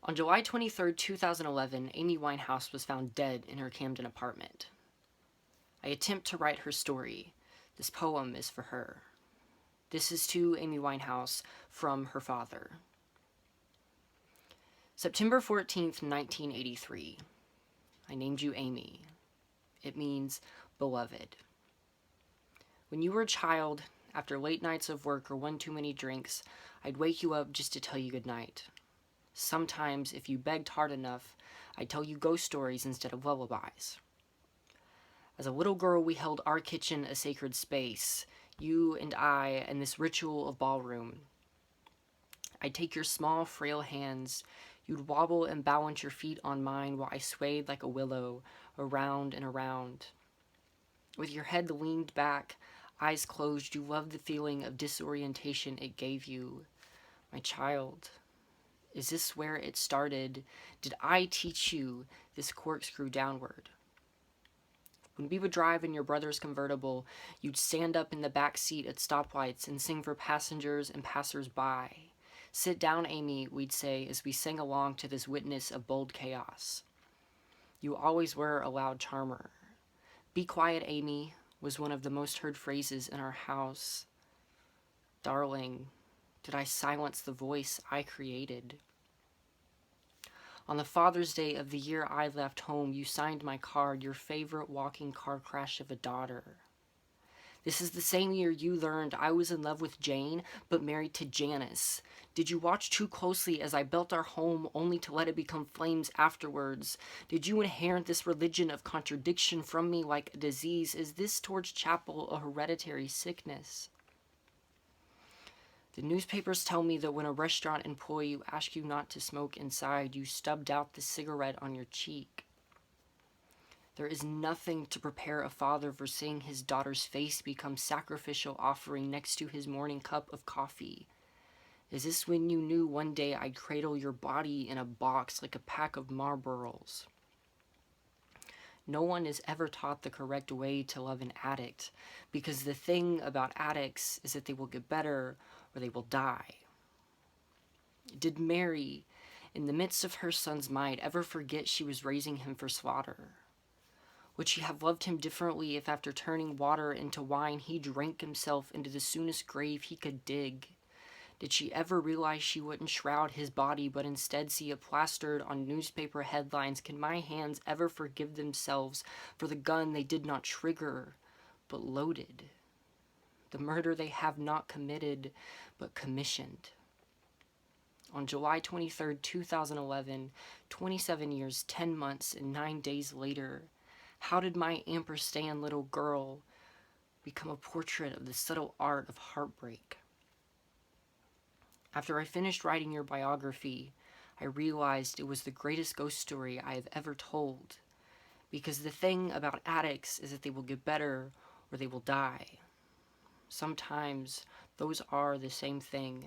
On July 23rd, 2011, Amy Winehouse was found dead in her Camden apartment. I attempt to write her story. This poem is for her. This is to Amy Winehouse from her father. September 14th, 1983. I named you Amy. It means beloved. When you were a child, after late nights of work or one too many drinks, I'd wake you up just to tell you goodnight. Sometimes, if you begged hard enough, I'd tell you ghost stories instead of lullabies. As a little girl, we held our kitchen a sacred space, you and I, and this ritual of ballroom. I'd take your small, frail hands. You'd wobble and balance your feet on mine while I swayed like a willow, around and around. With your head leaned back, eyes closed, you loved the feeling of disorientation it gave you. My child, is this where it started? Did I teach you this corkscrew downward? When we would drive in your brother's convertible, you'd stand up in the back seat at stoplights and sing for passengers and passersby. Sit down, Amy, we'd say as we sang along to this witness of bold chaos. You always were a loud charmer. Be quiet, Amy, was one of the most heard phrases in our house. Darling, did I silence the voice I created? On the Father's Day of the year I left home, you signed my card, your favorite walking car crash of a daughter. This is the same year you learned I was in love with Jane, but married to Janice. Did you watch too closely as I built our home only to let it become flames afterwards? Did you inherit this religion of contradiction from me like a disease? Is this towards chapel a hereditary sickness? The newspapers tell me that when a restaurant employee asks you not to smoke inside, you stubbed out the cigarette on your cheek. There is nothing to prepare a father for seeing his daughter's face become sacrificial offering next to his morning cup of coffee. Is this when you knew one day I'd cradle your body in a box like a pack of Marlboros? No one is ever taught the correct way to love an addict, because the thing about addicts is that they will get better or they will die. Did Mary, in the midst of her son's might, ever forget she was raising him for slaughter? Would she have loved him differently if after turning water into wine he drank himself into the soonest grave he could dig? Did she ever realize she wouldn't shroud his body but instead see it plastered on newspaper headlines? Can my hands ever forgive themselves for the gun they did not trigger but loaded? The murder they have not committed but commissioned. On July 23rd, 2011, 27 years, 10 months, and 9 days later, how did my ampersand little girl become a portrait of the subtle art of heartbreak? After I finished writing your biography, I realized it was the greatest ghost story I have ever told, because the thing about addicts is that they will get better or they will die. Sometimes those are the same thing.